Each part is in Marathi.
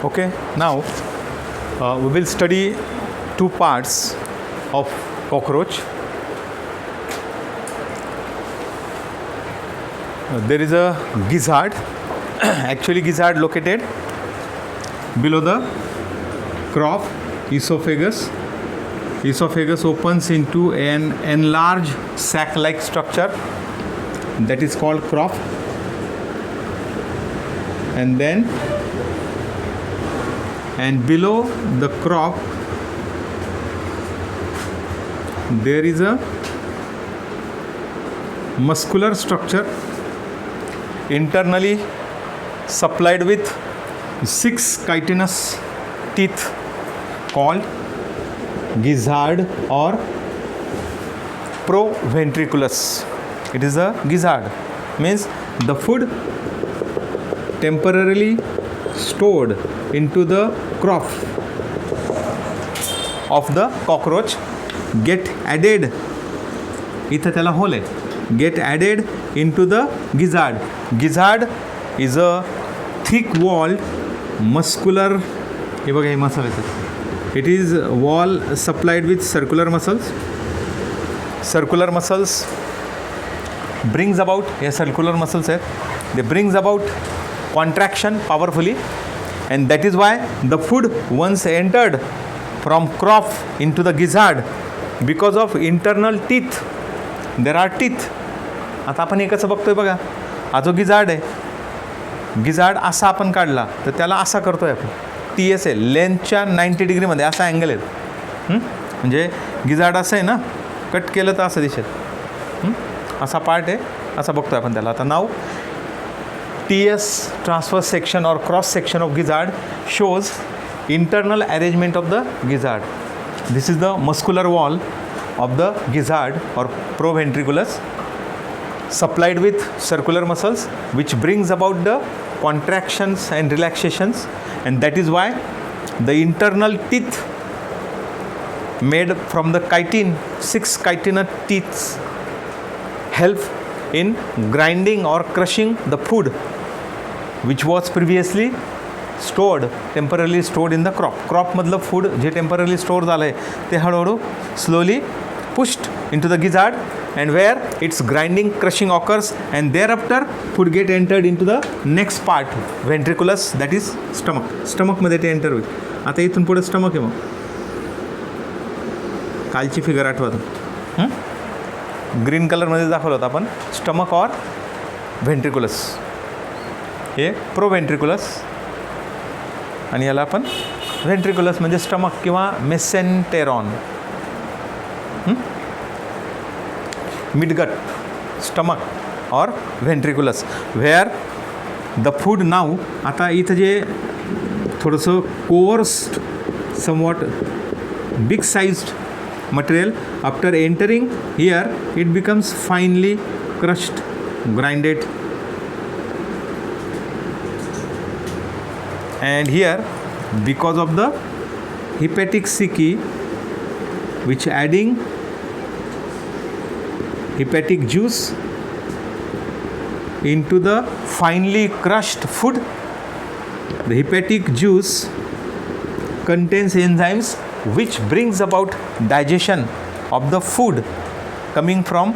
Okay, now we will study two parts of cockroach. There is a gizzard. Actually, gizzard located below the crop, esophagus. Esophagus opens into an enlarged sac-like structure that is called crop, and then below the crop there is a muscular structure internally supplied with 6 chitinous teeth called gizzard or proventriculus. It is a gizzard, means the food temporarily stored into the crop of the cockroach get added, इथं त्याला होल आहे, get added into the gizzard. Gizzard is a thick walled muscular, हे बघा हे मसल येतात. It is wall supplied with circular muscles. Circular muscles brings about, हे circular muscles आहेत, they brings about contraction powerfully, and that is why the food once entered from crop into the gizzard, because of internal teeth, there are teeth. आता आपण हे कसं बघतोय बघा, हा जो गिझार्ड आहे, गिझार्ड असा आपण काढला तर त्याला असा करतोय आपण, टी एस आहे, लेंथच्या 90 डिग्रीमध्ये असा अँगल आहे. म्हणजे गिझार्ड असं आहे ना, कट केलं तर असं दिसेल, असा पार्ट आहे, असा बघतोय आपण त्याला. आता नाव TS transverse section or cross section of gizzard shows internal arrangement of the gizzard. This is the muscular wall of the gizzard or proventriculus, supplied with circular muscles, which brings about the contractions and relaxations, and that is why the internal teeth made from the chitin, 6 chitinous teeth, help in grinding or crushing the food which was previously stored, temporarily stored in the crop. Crop मधलं फूड जे टेम्पररी स्टोअर झालं आहे ते हळूहळू slowly pushed into the gizzard, and where its grinding crushing occurs, and thereafter food get entered into the next part, ventriculus, that is stomach. Stomach मध्ये ते एंटर होईल. आता इथून पुढे स्टमक आहे. मग कालची फिगर आठवत, ग्रीन कलरमध्ये दाखवलं होतं आपण, स्टमक और व्हेंट्रिकुलस, हे प्रोव्हेंट्रिकुलस, आणि याला आपण व्हेंट्रिकुलस म्हणजे स्टमक किंवा मेसेंटेरॉन, मिडगट, स्टमक और व्हेंट्रिकुलस, वेअर द फूड नाव. आता इथं जे थोडंसं cores, somewhat big sized material, after entering here it becomes finely crushed, grinded, and here because of the hepatic sici which adding hepatic juice into the finely crushed food, the hepatic juice contains enzymes which brings about digestion of the food coming from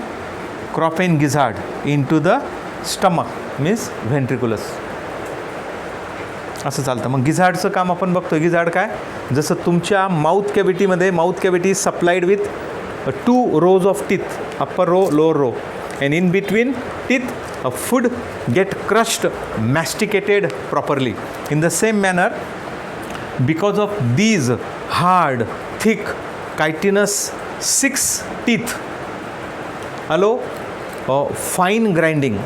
crop and gizzard into the stomach, means ventriculus. असं चालतं. मग गिझार्डचं काम आपण बघतो. गिझार्ड काय, जसं तुमच्या माउथ कॅव्हिटीमध्ये, mouth cavity supplied with 2 rows of teeth, upper row, lower row, and in between teeth a food get crushed, masticated properly. In the same manner, because of these hard, thick, chitinous 6 teeth allow fine grinding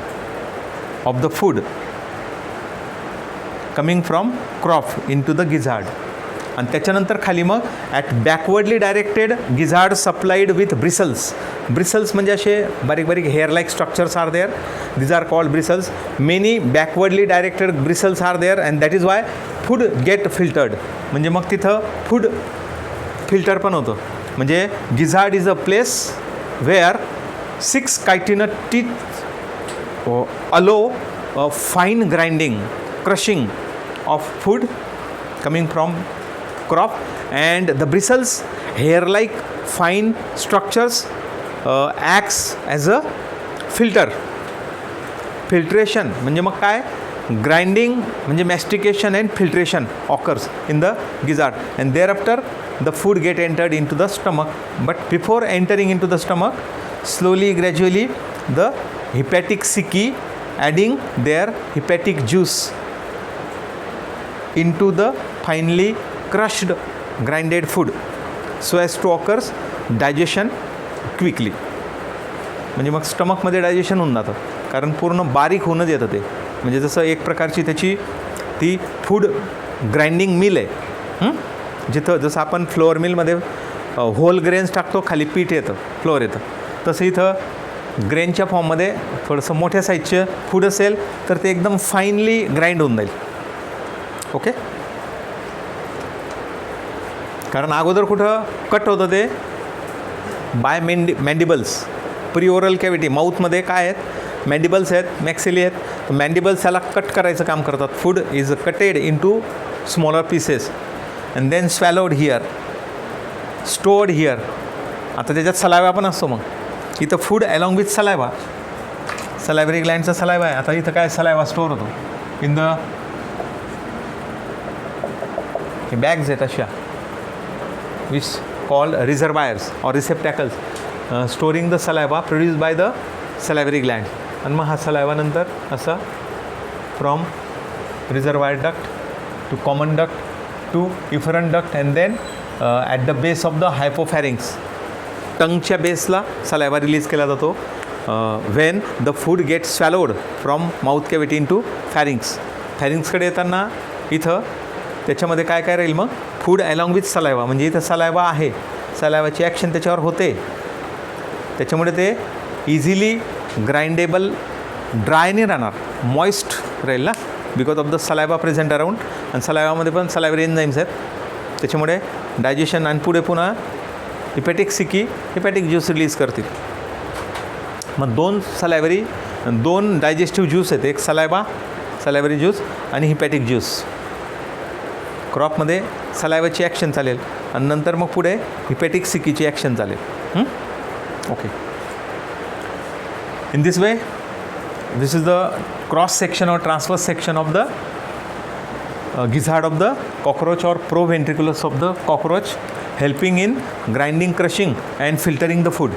of the food coming from crop into the gizzard. आणि त्याच्यानंतर खाली मग at backwardly directed gizzard supplied with bristles. Bristles म्हणजे असे बारीक बारीक hair like structures are there, these are called bristles. Many backwardly directed bristles are there, and that is why food get filtered. म्हणजे मग तिथं फूड फिल्टर पण होतं. म्हणजे gizzard is a place where 6 chitinous teeth allow fine grinding, crushing of food coming from crop, and the bristles, hair-like fine structures, acts as a filter. Filtration म्हणजे मग काय, grinding म्हणजे mastication and filtration occurs in the gizzard, and thereafter the food get entered into the stomach. But before entering into the stomach, slowly gradually the hepatic cici adding their hepatic juice into the finely crushed grinded food so as to occurs digestion quickly. म्हणजे मग स्टमकमध्ये डायजेशन होऊन जातं, कारण पूर्ण बारीक होऊनच येतं ते. म्हणजे जसं एक प्रकारची त्याची ती फूड ग्राइंडिंग मिल आहे. जिथं जसं आपण फ्लोअर मिलमध्ये होल ग्रेन्स टाकतो, खाली पीठ येतं, फ्लोअर येतं, तसं इथं ग्रेनच्या फॉर्ममध्ये थोडंसं मोठ्या साईजचं फूड असेल तर ते एकदम फाईनली ग्राइंड होऊन जाईल. ओके, कारण अगोदर कुठं कट होतं ते बाय मॅन्डिबल्स, प्री ओरल कॅव्हिटी, माऊथमध्ये काय आहेत, मॅन्डिबल्स आहेत, मॅक्सिली आहेत. तर मॅन्डिबल्स ह्याला कट करायचं काम करतात. Food is cutted into smaller pieces and then swallowed here, stored here. आता त्याच्यात सलायवा पण असतो. मग इथं food along with saliva, salivary ग्लँडचा सलायवा आहे. आता इथं काय सलायवा स्टोअर होतो इन द बॅग्स आहेत अशा, which called reservoirs or receptacles, storing the saliva produce by the salivary gland. आणि मग हा सलायवा नंतर असा from reservoir duct to common duct to efferent duct and then at the base of the hypopharynx, टंगच्या बेसला सलायवा रिलीज केला जातो. When the food get swallowed from mouth cavity into pharynx. फॅरिंग्सकडे येताना इथं त्याच्यामध्ये काय काय राहील, मग फूड अलॉंग विथ सलायवा. म्हणजे इथं सलायवा आहे, सलायवाची ॲक्शन त्याच्यावर होते, त्याच्यामुळे ते इझिली ग्राइंडेबल, ड्राय नाही राहणार, मॉइस्ट राहील ना, because of the saliva present around. आणि सलायवामध्ये पण सलायव्हरी एन्झाईम्स आहेत, त्याच्यामुळे डायजेशन. आणि पुढे पुन्हा हिपॅटिक सिकी हिपॅटिक ज्यूस रिलीज करतील. मग दोन डायजेस्टिव्ह ज्यूस आहेत, एक सलायव्हरी ज्यूस आणि हिपॅटिक ज्यूस. क्रॉपमध्ये सलायवाची ॲक्शन चालेल आणि नंतर मग पुढे हिपॅटिक सिकीची ॲक्शन चालेल. Okay, in this way this is the cross section और transverse section of the gizzard of the cockroach or proventriculus of the cockroach, helping in grinding, crushing and filtering the food,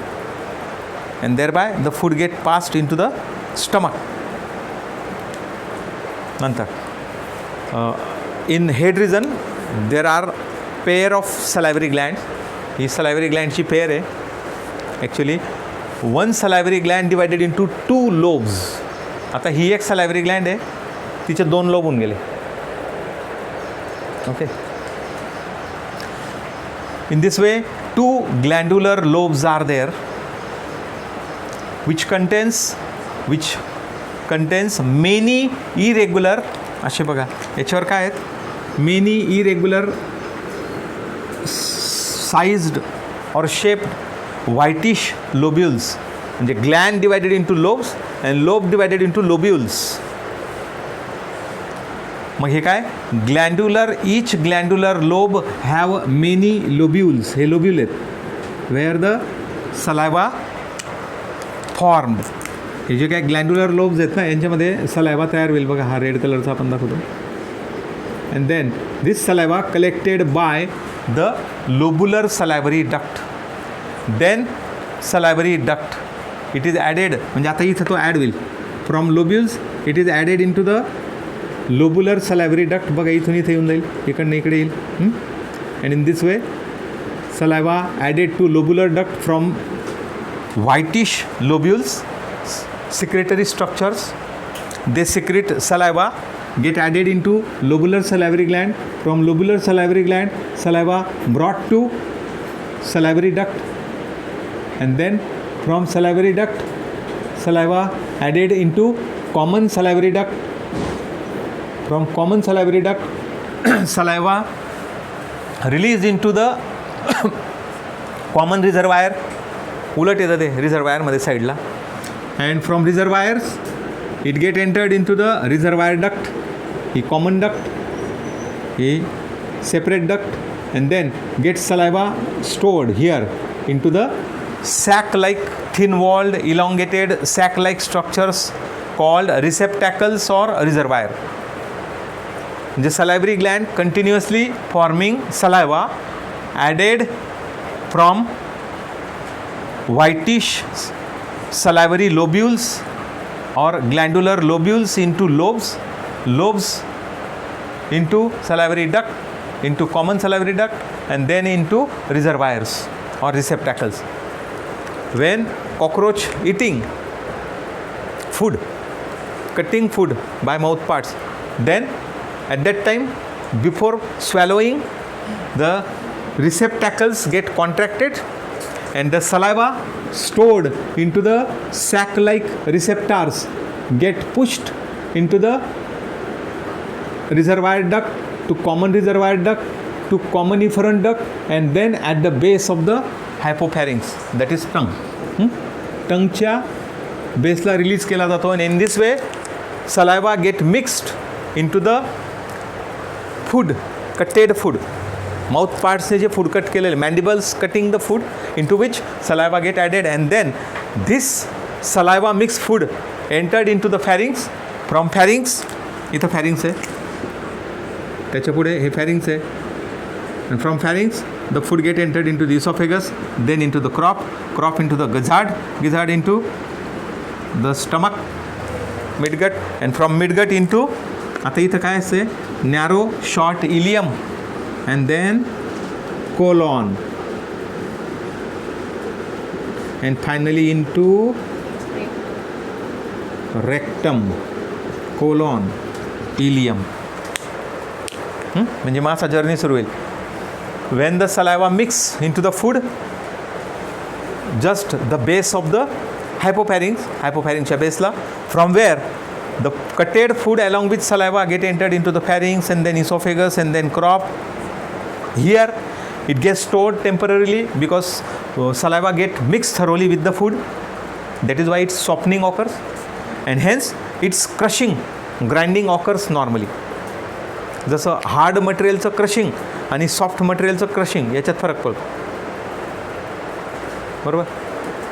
and thereby the food get passed into the stomach. Nanta in head region there are pair of salivary glands. He salivary gland ची pair आहे. Actually one salivary gland divided into two lobes. आता ही एक salivary gland आहे, तिचे दोन लोब होऊन गेले. Okay. In this way, two glandular lobes are there, which contains many irregular. असे बघा याच्यावर काय आहेत, many irregular sized or shaped whitish lobules. म्हणजे gland divided into lobes and lobe divided into lobules. मग हे काय, ग्लँड्युलर, इच ग्लँड्युलर लोब हॅव मेनी लोब्युल्स. हे लोब्युल आहेत वेअर द सलायवा फॉर्म्ड. हे जे काय ग्लँड्युलर लोब्स आहेत ना, यांच्यामध्ये सलायवा तयार होईल. बघा हा रेड कलरचा आपण दाखवतो. And then this saliva collected by the lobular salivary duct. Then salivary duct it is added, म्हणजे आता इथं तो ॲड होईल from lobules, it is added into the lobular salivary duct. बघा इथून इथे येऊन जाईल, इकडनं इकडे येईल. And in this way saliva added to lobular duct from whitish lobules, secretory structures. They secrete saliva, get added into lobular salivary gland. From lobular salivary gland, saliva brought to salivary duct, and then from salivary duct, saliva added into common salivary duct. From common salivary duct, saliva released into the common reservoir, उलट येतं ते रिझर्वायरमध्ये साईडला. And from reservoirs it get entered into the reservoir duct. ही कॉमन डक्ट, ही separate duct, and then get saliva stored here into the sac-like, thin-walled, elongated sac-like structures called receptacles or reservoir. The salivary gland continuously forming saliva added from whitish salivary lobules or glandular lobules into lobes into salivary duct, into common salivary duct, and then into reservoirs or receptacles. When cockroach eating food, cutting food by mouth parts, then at that time before swallowing the receptacles get contracted and the saliva stored into the sac-like receptors get pushed into the reservoir duct to common reservoir duct to common efferent duct and then at the base of the hypopharynx, that is tongue. टंगच्या बेसला रिलीज केला जातो. आणि in this way saliva get mixed into the food, cutted food. Mouth पार्ट्सने जे फूड कट केलेले, mandibles cutting the food into which saliva get added and then this saliva mix food entered into the pharynx. From pharynx, इथं फॅरिंग्स आहे, त्याच्या पुढे हे फॅरिंग्स आहे. And from pharynx the food get entered into the esophagus, then into the crop into the gizzard into the stomach, midgut, and from midgut into, आता इथं काय असते, narrow short ileum and then colon and finally into rectum, colon, ileum. म्हणजे माझा जर्नी सुरू होईल. When the saliva mix into the food, just the base of the hypopharynx baseला, from where the cutted food along with saliva get entered into the pharynx and then esophagus and then crop. Here it gets stored temporarily because saliva get mixed thoroughly with the food. That is why its softening occurs and hence its crushing, grinding occurs normally. जसं हार्ड मटेरियलचं क्रशिंग आणि सॉफ्ट मटेरियलचं क्रशिंग याच्यात फरक पडतो, बरोबर.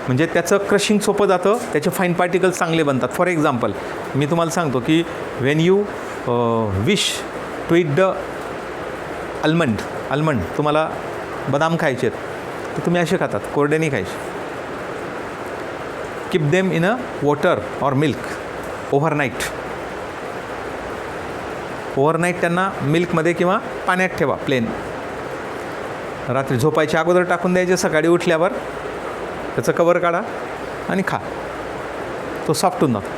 म्हणजे त्याचं क्रशिंग सोपं जातं, त्याचे फाईन पार्टिकल्स चांगले बनतात. फॉर एक्झाम्पल मी तुम्हाला सांगतो की when you wish to eat the almond, तुम्हाला बदाम खायचे आहेत तर तुम्ही असे खातात, कोरडे नाही खायचे. Keep them in a water or milk overnight. Overnight त्यांना मिल्कमध्ये किंवा पाण्यात ठेवा प्लेन. रात्री झोपायच्या अगोदर टाकून द्यायचे, सकाळी उठल्यावर त्याचं कवर काढा आणि खा. तो सॉफ्ट होऊन जातो,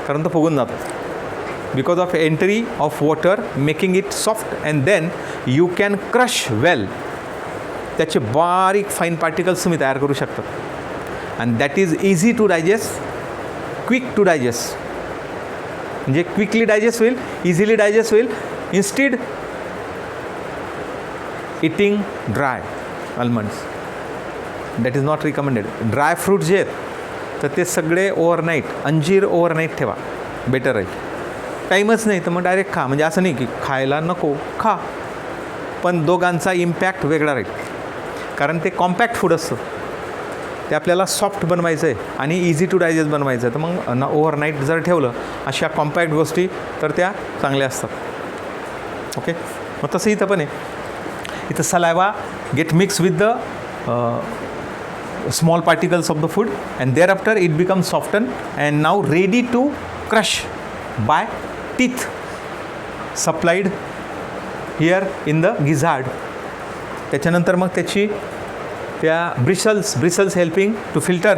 कारण तो फुगून जातो because of entry of water making it soft and then you can crush well. त्याचे बारीक फाईन पार्टिकल्स तुम्ही तयार करू शकतात and that is easy to digest, quick to digest. म्हणजे क्विकली डायजेस्ट होईल, इझिली डायजेस्ट होईल. Instead eating dry almonds, that is not recommended. Dry fruit जे आहेत तर ते सगळे ओव्हरनाईट, अंजीर ओव्हरनाईट ठेवा, बेटर राहील. टाईमच नाही तर मग डायरेक्ट खा. म्हणजे असं नाही की खायला नको, खा, पण दोघांचा इम्पॅक्ट वेगळा राहील. कारण ते कॉम्पॅक्ट फूड असतं, ते आपल्याला सॉफ्ट बनवायचं आहे आणि इझी टू डायजेस्ट बनवायचं आहे. तर मग ओव्हरनाईट जर ठेवलं अशा कॉम्पॅक्ट गोष्टी तर त्या चांगल्या असतात. ओके, मग तसं इथं पण आहे. इथं saliva get mix with the small particles of the food and thereafter it becomes softened and now ready to crush by teeth supplied here in the gizzard. त्याच्यानंतर मग त्याची त्या bristles helping to filter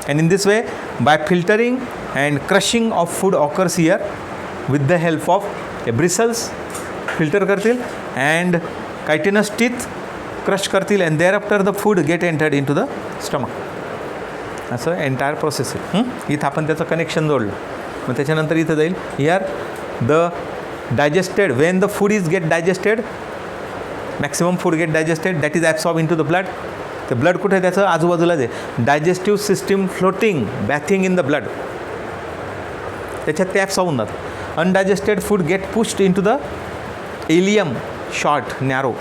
and in this way by filtering and crushing of food occurs here with the help of a bristles filter करतील and chitinous teeth क्रश करतील and thereafter the food get entered into the stomach. असं एंटायर प्रोसेस आहे. इथं आपण त्याचं कनेक्शन जोडलं. मग त्याच्यानंतर इथं जाईल here the digested when the food is get digested, maximum food get digested that is absorb into the blood. तर ब्लड कुठे आहे त्याचं आजूबाजूलाच आहे. Digestive system floating bathing in the blood, त्याच्यात ते ॲब्सॉर्ब होतात. Undigested food get pushed into the ileum, short narrow,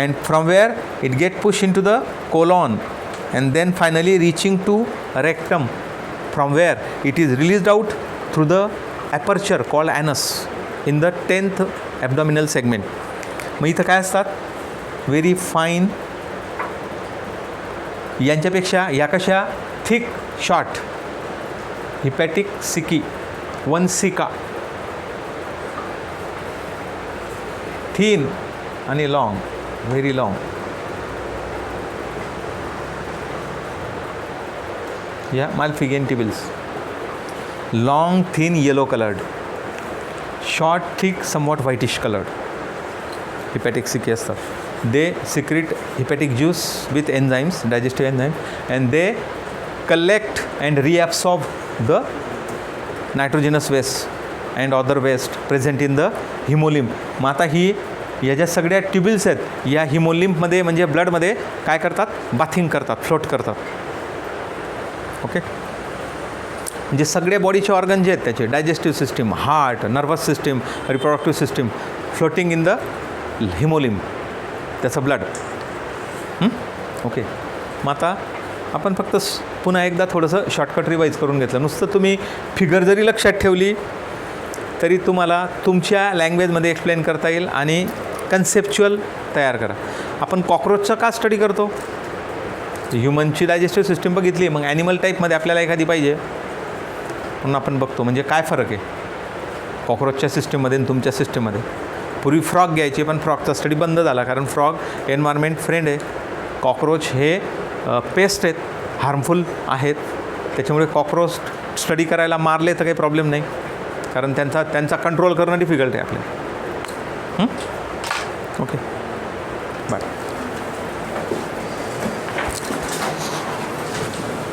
and from where it get pushed into the colon and then finally reaching to rectum, from where it is released out through the aperture called anus in the 10th abdominal segment. मग इथं काय असतात, व्हेरी फाईन, यांच्यापेक्षा या कशा थिक शॉर्ट, हिपॅटिक सिकी, वन सिका, थिन आणि long, very long. Yeah, Malpighian tubules. Long, thin, yellow colored. Short, thick, somewhat whitish colored. Hepatic cicae stuff. They secrete hepatic juice with enzymes, digestive enzymes, and they collect and reabsorb the nitrogenous waste and other waste present in the hemolymph. मग आता ही या ज्या सगळ्या ट्युबिल्स आहेत या हिमोलिम्फमध्ये म्हणजे ब्लडमध्ये काय करतात, बाथिंग करतात, फ्लोट करतात. ओके, म्हणजे सगळे बॉडीचे ऑर्गन जे आहेत त्याचे digestive system, heart, nervous system, reproductive system floating in the हिमोलिम्फ, त्याचं ब्लड. ओके, मग आता आपण फक्त पुन्हा एकदा थोडंसं शॉर्टकट रिवाईज करून घेतलं. नुसतं तुम्ही फिगर जरी लक्षात ठेवली तरी तुम्हाला तुमच्या लँग्वेजमध्ये एक्सप्लेन करता येईल आणि कन्सेप्च्युअल तयार करा. आपण कॉक्रोचचा का स्टडी करतो, ह्युमनची डायजेस्टिव्ह सिस्टीम बघितली, मग ॲनिमल टाईपमध्ये आपल्याला एखादी पाहिजे म्हणून आपण बघतो. म्हणजे काय फरक आहे कॉक्रोचच्या सिस्टीममध्ये आणि तुमच्या सिस्टीममध्ये. पूर्वी फ्रॉग घ्यायचे पण फ्रॉगचा स्टडी बंद झाला कारण फ्रॉग एन्व्हायरमेंट फ्रेंड आहे. कॉक्रोच हे पेस्ट आहेत, हार्मफुल आहेत, त्याच्यामुळे कॉक्रोच स्टडी करायला मारले तर काही प्रॉब्लेम नाही कारण त्यांचा कंट्रोल करणं डिफिकल्ट आहे आपल्याला. Okay, bye.